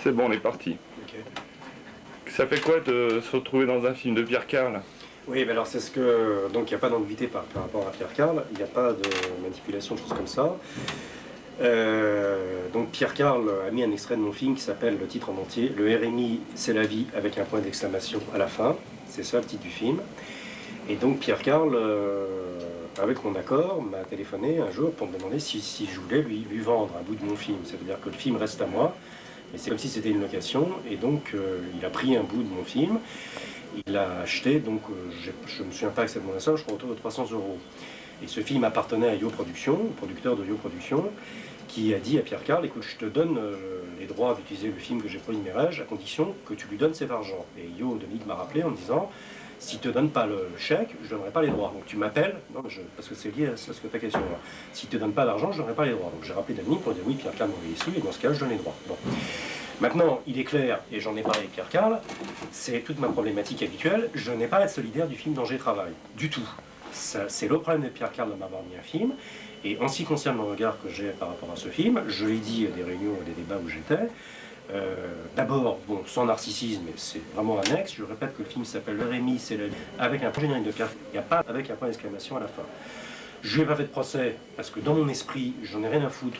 C'est bon, on est parti. Okay. Ça fait quoi de se retrouver dans un film de Pierre Karl? Oui, mais alors c'est ce que... Donc il n'y a pas d'ambiguïté par rapport à Pierre Karl, il n'y a pas de manipulation, de choses comme ça. Donc Pierre Karl a mis un extrait de mon film qui s'appelle, le titre en entier, « Le RMI, c'est la vie » avec un point d'exclamation à la fin. C'est ça le titre du film. Et donc Pierre Karl, avec mon accord, m'a téléphoné un jour pour me demander si je voulais lui vendre un bout de mon film. C'est-à-dire que le film reste à moi, mais c'est comme si c'était une location. Et donc il a pris un bout de mon film, il l'a acheté, donc je ne me souviens pas exactement de la somme, je crois autour de 300 €. Et ce film appartenait à Yo Productions, le producteur de Yo Productions, qui a dit à Pierre Karl, écoute, je te donne les droits d'utiliser le film que j'ai produit de Mérège, à condition que tu lui donnes cet argent. Et Yo, Dominique, m'a rappelé en me disant, si tu ne te donnes pas le chèque, je ne donnerai pas les droits. Donc tu m'appelles, parce que c'est lié à ce que ta question là. Si tu ne te donnes pas l'argent, je ne donnerai pas les droits. Donc j'ai rappelé Dominique pour dire, oui, Pierre Karl m'a envoyé ici, et dans ce cas, je donne les droits. Bon. Maintenant, il est clair, et j'en ai parlé avec Pierre Karl, c'est toute ma problématique habituelle, je n'ai pas à être solidaire du film dont j'ai travaillé, du tout. C'est le problème de Pierre Karl de m'avoir mis un film, et en ce qui concerne le regard que j'ai par rapport à ce film, je l'ai dit à des réunions et des débats où j'étais, d'abord, bon, sans narcissisme, mais c'est vraiment annexe, je répète que le film s'appelle Le Rémi, c'est avec un générique de Pierre, il n'y a pas avec un point d'exclamation à la fin. Je lui ai pas fait de procès, parce que dans mon esprit, j'en ai rien à foutre.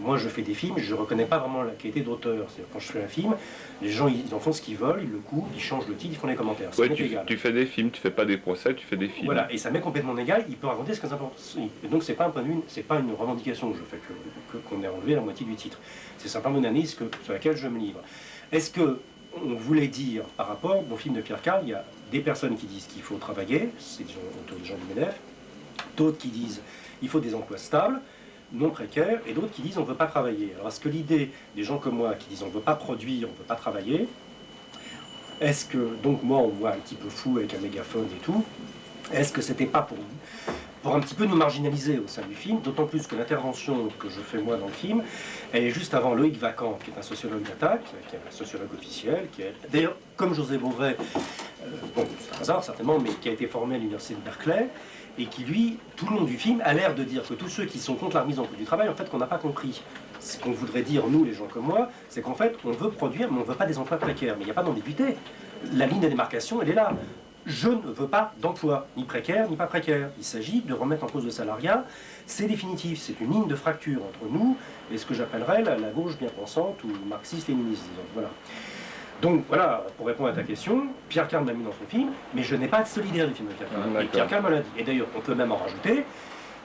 Moi je fais des films, je ne reconnais pas vraiment la qualité d'auteur. C'est-à-dire quand je fais un film, les gens ils en font ce qu'ils veulent, ils le coupent, ils changent le titre, ils font les commentaires. Ouais, tu fais des films, tu fais pas des procès, tu fais des films. Voilà, et ça m'est complètement égal, il peut raconter ce qu'il importe. Et donc c'est pas un point de vue, c'est pas une revendication que je fais, qu'on ait enlevé la moitié du titre. C'est simplement une analyse sur laquelle je me livre. Est-ce que on voulait dire par rapport au film de Pierre Karl, il y a des personnes qui disent qu'il faut travailler, c'est des gens du MEDEF, d'autres qui disent il faut des emplois stables, non précaires, et d'autres qui disent on ne veut pas travailler. Alors est-ce que l'idée des gens comme moi qui disent on ne veut pas produire, on ne veut pas travailler, est-ce que, donc moi on voit un petit peu fou avec un mégaphone et tout, est-ce que c'était pas pour un petit peu nous marginaliser au sein du film, d'autant plus que l'intervention que je fais moi dans le film, elle est juste avant Loïc Vacan, qui est un sociologue d'attaque, qui est un sociologue officiel, qui est d'ailleurs comme José Bové, bon c'est un hasard certainement, mais qui a été formé à l'université de Berkeley, et qui, lui, tout le long du film, a l'air de dire que tous ceux qui sont contre la remise en cause du travail, en fait, qu'on n'a pas compris. Ce qu'on voudrait dire, nous, les gens comme moi, c'est qu'en fait, on veut produire, mais on ne veut pas des emplois précaires. Mais il n'y a pas d'ambiguïté. La ligne de démarcation, elle est là. Je ne veux pas d'emploi, ni précaire, ni pas précaire. Il s'agit de remettre en cause le salariat. C'est définitif. C'est une ligne de fracture entre nous et ce que j'appellerais la gauche bien pensante ou marxiste-léniniste, disons. Voilà. Donc voilà, pour répondre à ta question, Pierre Karl m'a mis dans son film, mais je n'ai pas de solidaire du film de Pierre Karl. Et Pierre Karl me l'a dit. Et d'ailleurs, on peut même en rajouter,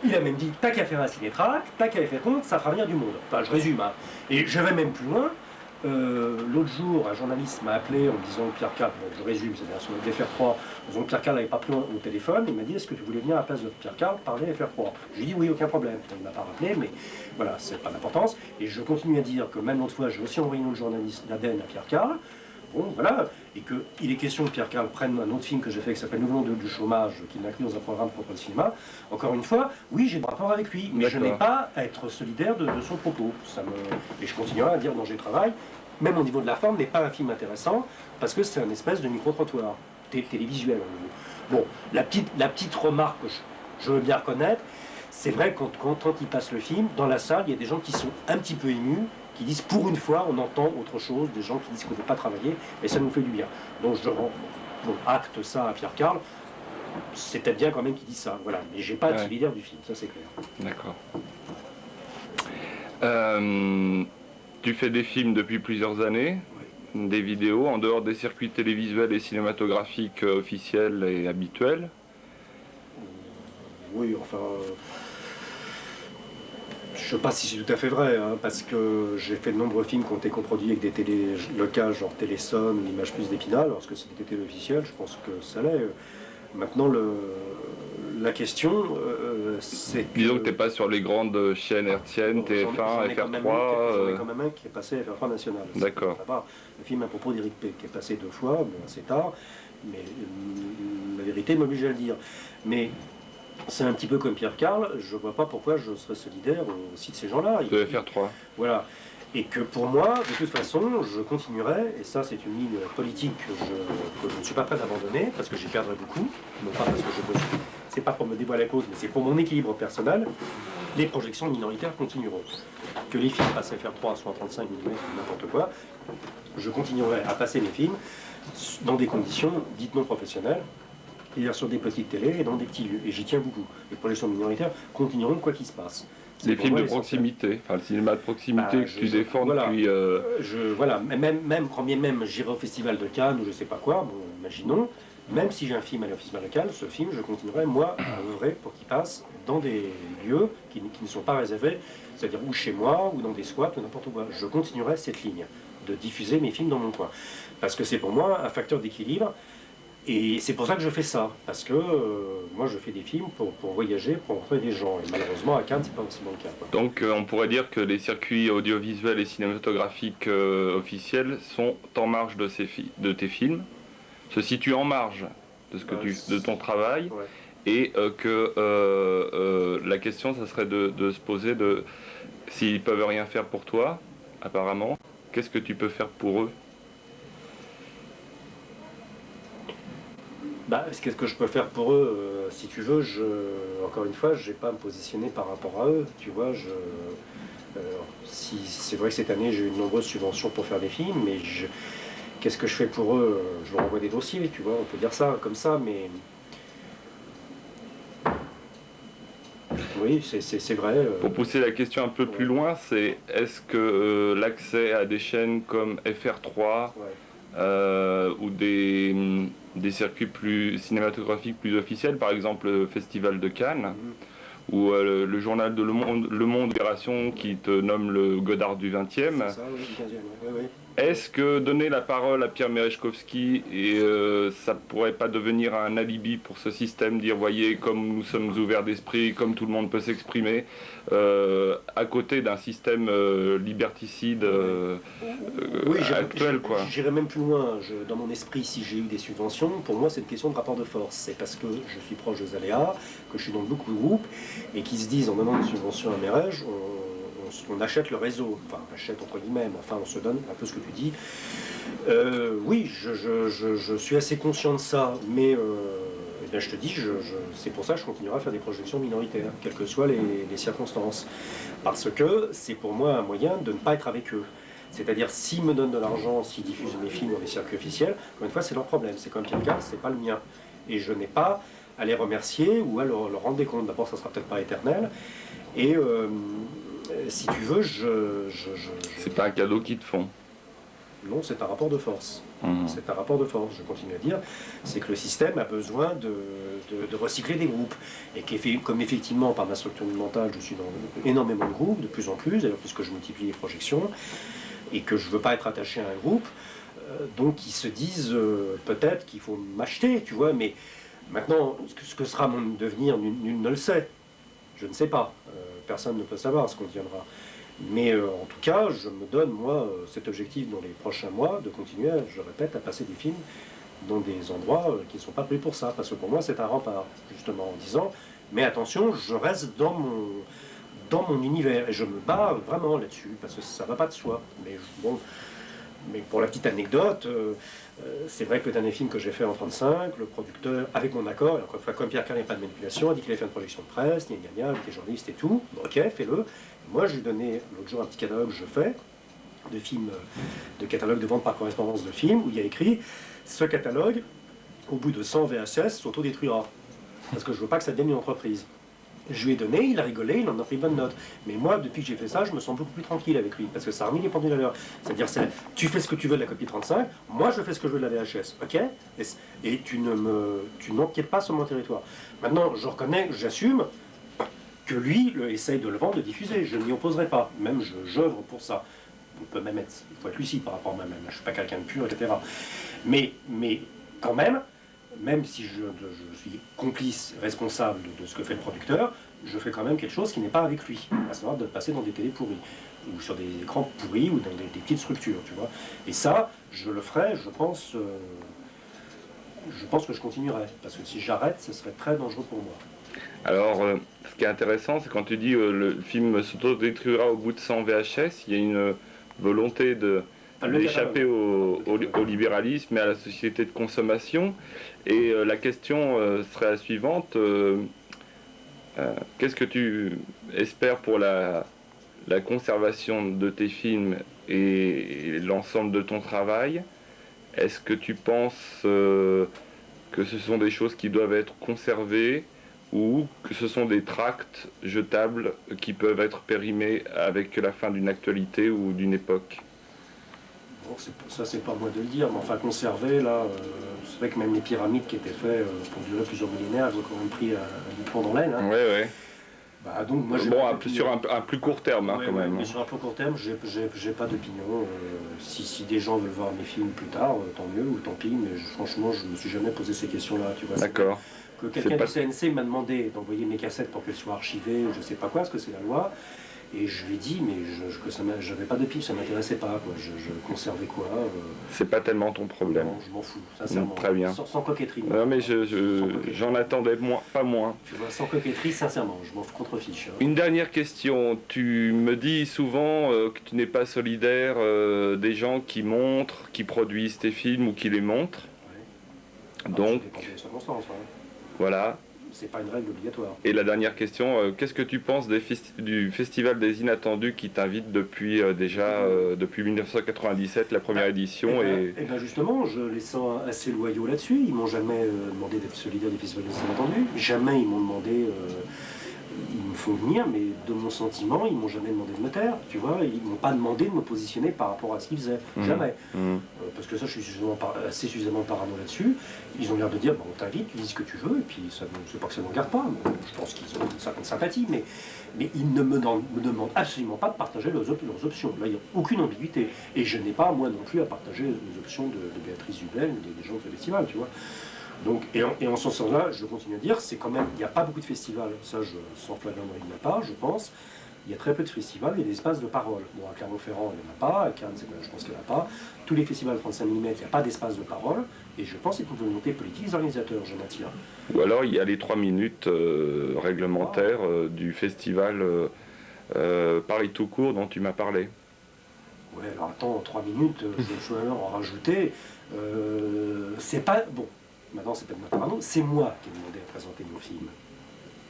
il a même dit, t'as qu'à faire un ciné-trac, t'as qu'à faire compte, ça fera venir du monde. Enfin, je résume, hein. Et je vais même plus loin. L'autre jour, un journaliste m'a appelé en me disant Pierre Karl, bon, je résume, c'est-à-dire sur le FR3, en disant que Pierre Karl n'avait pas pris au téléphone, il m'a dit est-ce que tu voulais venir à la place de Pierre Karl parler FR3? Je lui ai dit oui, aucun problème. Il ne m'a pas rappelé, mais voilà, c'est pas d'importance. Et je continue à dire que même l'autre fois, j'ai aussi envoyé une autre journaliste d'Aden à Pierre Karl. Bon, voilà, et qu'il est question que Pierre Karl prenne un autre film que j'ai fait qui s'appelle Nous venons du chômage, qu'il inclut dans un programme propre de cinéma. Encore une fois, oui, j'ai des rapports avec lui, mais je n'ai pas à être solidaire de son propos. Et je continuerai à dire dont j'ai travaillé, même au niveau de la forme, n'est pas un film intéressant, parce que c'est un espèce de micro-trottoir, télévisuel. Bon, la petite remarque que je veux bien reconnaître, c'est vrai quand il passe le film, dans la salle, il y a des gens qui sont un petit peu émus, qui disent pour une fois on entend autre chose, des gens qui disent qu'on ne veut pas travailler, et ça nous fait du bien. Donc je acte ça à Pierre Karl, c'était bien quand même qu'il dise ça, voilà. Mais j'ai pas de solidaire du film, ça c'est clair. D'accord. Tu fais des films depuis plusieurs années, des vidéos, en dehors des circuits télévisuels et cinématographiques officiels et habituels? Oui, enfin... je ne sais pas si c'est tout à fait vrai, hein, parce que j'ai fait de nombreux films qui ont été coproduits avec des télés locales, genre Télésomme, L'Image Plus d'Épinal, lorsque c'était des télés officielles, je pense que ça l'est. Maintenant, la question, c'est que... Disons que tu n'es pas sur les grandes chaînes hertziennes, bon, TF1, FR3... J'en ai quand même un qui est passé à FR3 National. D'accord. Le film à propos d'Éric P, qui est passé 2 fois, bon, assez tard, mais la vérité m'oblige à le dire. Mais... c'est un petit peu comme Pierre Karl, je ne vois pas pourquoi je serais solidaire aussi de ces gens-là. De FR3. Voilà. Et que pour moi, de toute façon, je continuerai, et ça c'est une ligne politique que je ne suis pas prêt à abandonner, parce que j'y perdrai beaucoup, non pas parce que je peux... c'est pas pour me dévoiler la cause, mais c'est pour mon équilibre personnel. les projections minoritaires continueront. Que les films passent FR3 soit en 35 mm ou n'importe quoi, je continuerai à passer mes films dans des conditions dites non professionnelles, c'est-à-dire sur des petites télés et dans des petits lieux. Et j'y tiens beaucoup. Les projections minoritaires continueront quoi qu'il se passe. Des films de proximité, enfin le cinéma de proximité que tu défends voilà, depuis... Voilà, quand bien même j'irai au Festival de Cannes ou je sais pas quoi, bon, imaginons, même si j'ai un film à au Festival de Cannes, ce film, je continuerai, moi, à œuvrer pour qu'il passe dans des lieux qui ne sont pas réservés, c'est-à-dire ou chez moi, ou dans des squats, ou n'importe quoi. Je continuerai cette ligne de diffuser mes films dans mon coin. Parce que c'est pour moi un facteur d'équilibre. Et c'est pour ça que je fais ça, parce que moi je fais des films pour voyager, pour rencontrer des gens, et malheureusement à Cannes c'est pas forcément le cas. Quoi. Donc on pourrait dire que les circuits audiovisuels et cinématographiques officiels sont en marge de tes films, se situent en marge de, de ton travail, ouais. Et que la question ça serait de se poser de s'ils peuvent rien faire pour toi, apparemment, qu'est-ce que tu peux faire pour eux? Bah, qu'est-ce que je peux faire pour eux si tu veux, encore une fois, je vais pas me positionner par rapport à eux. Tu vois, si, c'est vrai que cette année, j'ai eu de nombreuses subventions pour faire des films, mais qu'est-ce que je fais pour eux? Je leur envoie des dossiers, tu vois, on peut dire ça comme ça, mais... Oui, c'est vrai. Pour pousser la question un peu plus loin, c'est est-ce que l'accès à des chaînes comme FR3 ou des circuits plus cinématographiques plus officiels, par exemple le Festival de Cannes, ou le journal de Le Monde Libération qui te nomme le Godard du 20e. C'est ça, oui, du 15e, oui. Est-ce que donner la parole à Pierre Merezhkovski, et ça pourrait pas devenir un alibi pour ce système, dire voyez comme nous sommes ouverts d'esprit, comme tout le monde peut s'exprimer, à côté d'un système liberticide actuel quoi. J'irais même plus loin. Dans mon esprit, si j'ai eu des subventions, pour moi c'est une question de rapport de force. C'est parce que je suis proche de Zaléa, que je suis dans beaucoup de groupes, et qui se disent en donnant une subvention à Merez, on achète le réseau, enfin achète entre guillemets, mais enfin on se donne un peu ce que tu dis. Oui, je suis assez conscient de ça, mais eh bien, je te dis, c'est pour ça que je continuerai à faire des projections minoritaires, quelles que soient les circonstances. Parce que c'est pour moi un moyen de ne pas être avec eux. C'est-à-dire, s'ils me donnent de l'argent, s'ils diffusent mes films dans les circuits officiels, encore une fois, c'est leur problème. C'est comme Pierre, c'est pas le mien. Et je n'ai pas à les remercier ou à leur rendre des comptes. D'abord, ça sera peut-être pas éternel. Et si tu veux, c'est pas un cadeau qu'ils te font. Non, c'est un rapport de force. C'est un rapport de force, je continue à dire. C'est que le système a besoin de recycler des groupes. Et comme effectivement, par ma structure mentale, je suis dans énormément de groupes, de plus en plus, d'ailleurs, puisque je multiplie les projections, et que je ne veux pas être attaché à un groupe, donc ils se disent peut-être qu'il faut m'acheter, tu vois, mais maintenant, ce que sera mon devenir, nul ne le sait. Je ne sais pas. Personne ne peut savoir ce qu'on deviendra. Mais en tout cas, je me donne, moi, cet objectif dans les prochains mois, de continuer, je répète, à passer des films dans des endroits qui ne sont pas pris pour ça. Parce que pour moi, c'est un rempart, justement, en disant, mais attention, je reste dans mon univers. Et je me bats vraiment là-dessus, parce que ça ne va pas de soi. Mais bon, mais pour la petite anecdote, c'est vrai que le dernier film que j'ai fait en 35, le producteur, avec mon accord, et encore une fois, comme Pierre Carré n'a pas de manipulation, a dit qu'il allait faire une projection de presse, avec des journalistes et tout. Bon, ok, fais-le. Moi, je lui ai donné l'autre jour un petit catalogue que je fais, de films, de catalogue de vente par correspondance de films, où il y a écrit ce catalogue, au bout de 100 VHS, s'autodétruira. Parce que je ne veux pas que ça devienne une entreprise. Je lui ai donné, il a rigolé, il en a pris bonne note. Mais moi, depuis que j'ai fait ça, je me sens beaucoup plus tranquille avec lui, parce que ça a remis les pendules à l'heure. C'est-à-dire, tu fais ce que tu veux de la copie 35, moi je fais ce que je veux de la VHS, ok? Et tu n'empiètes pas sur mon territoire. Maintenant, je reconnais, j'assume que lui essaye de le vendre, de diffuser. Je ne m'y opposerai pas, même j'œuvre pour ça. On peut même être, il faut être lucide par rapport à moi-même, je ne suis pas quelqu'un de pur, etc. Mais quand même si je suis complice, responsable de ce que fait le producteur, je fais quand même quelque chose qui n'est pas avec lui, à savoir de passer dans des télés pourries, ou sur des écrans pourris, ou dans des petites structures, tu vois. Et ça, je le ferai, je pense que je continuerai, parce que si j'arrête, ce serait très dangereux pour moi. Alors, ce qui est intéressant, c'est quand tu dis le film s'autodétruira au bout de 100 VHS, il y a une volonté d'échapper au libéralisme et à la société de consommation. Et la question serait la suivante. Qu'est-ce que tu espères pour la conservation de tes films et l'ensemble de ton travail? Est-ce que tu penses que ce sont des choses qui doivent être conservées ou que ce sont des tracts jetables qui peuvent être périmés avec la fin d'une actualité ou d'une époque? Bon, ça, c'est pas moi de le dire, mais enfin, conserver, là, c'est vrai que même les pyramides qui étaient faites pour durer plusieurs millénaires, elles ont quand même pris du plomb dans l'aile. Hein. Ouais, ouais. Bah, donc, moi, Bon, sur un plus court terme, hein, ouais, quand ouais, même. mais sur un plus court terme, j'ai pas d'opinion. Si des gens veulent voir mes films plus tard, tant mieux ou tant pis, mais franchement, je me suis jamais posé ces questions-là, tu vois. D'accord. Que quelqu'un pas... du CNC m'a demandé d'envoyer mes cassettes pour qu'elles soient archivées, je sais pas quoi, parce que c'est la loi. Et je lui ai dit, mais je n'avais pas de pif, ça m'intéressait pas. Quoi. Je conservais quoi C'est pas tellement ton problème. Non, je m'en fous, sincèrement. Très bien. Sans coquetterie. Non, mais j'en attendais pas moins. Tu vois, sans coquetterie, sincèrement, je m'en contrefiche. Hein. Une dernière question. Tu me dis souvent que tu n'es pas solidaire des gens qui montrent, qui produisent tes films ou qui les montrent. Ouais. Donc, ça dépend des circonstances. Hein. Voilà. C'est pas une règle obligatoire. Et la dernière question, qu'est-ce que tu penses du Festival des Inattendus qui t'invite depuis depuis 1997, la première édition Et ben justement, je les sens assez loyaux là-dessus. Ils m'ont jamais demandé d'être solidaire des festivals des Inattendus. Jamais ils m'ont demandé... ils me font venir, mais de mon sentiment, ils m'ont jamais demandé de me taire, tu vois. Ils m'ont pas demandé de me positionner par rapport à ce qu'ils faisaient. Jamais. Parce que ça, je suis assez suffisamment parano là-dessus. Ils ont l'air de dire, bon, on t'invite, tu dis ce que tu veux, et puis c'est pas que ça ne regarde pas. Je pense qu'ils ont une certaine sympathie, mais ils ne me demandent absolument pas de partager leurs options. Là, il n'y a aucune ambiguïté. Et je n'ai pas, moi non plus, à partager les options de Béatrice Dubel ou des gens de ce festival, tu vois. Donc, et en ce sens-là, je continue à dire, c'est quand même, il n'y a pas beaucoup de festivals, ça, sans flagranderie de ma part, je pense. Il y a très peu de festivals, il y a des espaces de parole. Bon, à Clermont-Ferrand, il n'y en a pas, à Cannes, je pense qu'il n'y en a pas. Tous les festivals 35 mm, il n'y a pas d'espace de parole, et je pense que c'est une volonté politique des organisateurs, je maintiens. Ou alors, il y a les 3 minutes réglementaires du festival Paris tout court dont tu m'as parlé. Ouais, alors attends, 3 minutes, je vais même en rajouter. C'est pas... Bon. Maintenant, c'est pas de ma part, c'est moi qui ai demandé à présenter mon film.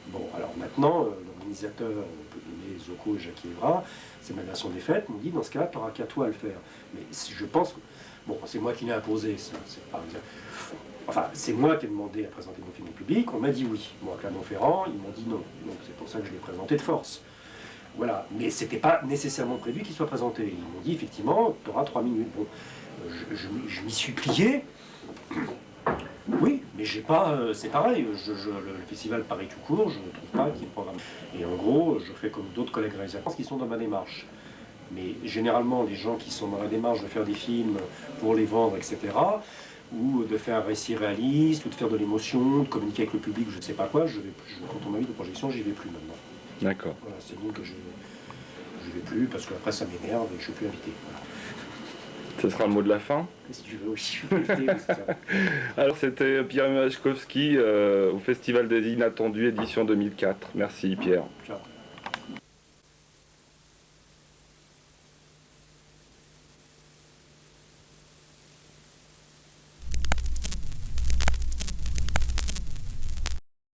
Bon, alors maintenant, l'organisateur, on peut nommer Zoko et Jackie Evra, c'est ma version des fêtes, m'ont dit, dans ce cas-là, tu n'auras qu'à toi à le faire. Mais je pense que, bon, c'est moi qui l'ai imposé, ça, c'est pas dire. Enfin, c'est moi qui ai demandé à présenter mon film au public, on m'a dit oui. Moi, à Clermont-Ferrand, ils m'ont dit non. Donc c'est pour ça que je l'ai présenté de force. Voilà, mais c'était pas nécessairement prévu qu'il soit présenté. Ils m'ont dit, effectivement, tu auras 3 minutes. Bon, je m'y suis plié. Oui, mais j'ai pas. C'est pareil, le festival Paris tout court, je ne trouve pas qu'il y ait programme. Et en gros, je fais comme d'autres collègues réalisateurs qui sont dans ma démarche. Mais généralement, les gens qui sont dans la démarche de faire des films pour les vendre, etc., ou de faire un récit réaliste, ou de faire de l'émotion, de communiquer avec le public, je ne sais pas quoi, quand on m'a mis de projection, j'y vais plus maintenant. D'accord. Voilà, c'est donc que je ne vais plus, parce qu'après ça m'énerve et je ne suis plus invité. Voilà. Ce sera le mot de la fin. Si tu veux aussi, je suis invité, c'est ça. Alors c'était Pierre Machkowski au Festival des Inattendus, édition 2004. Merci Pierre. Ciao.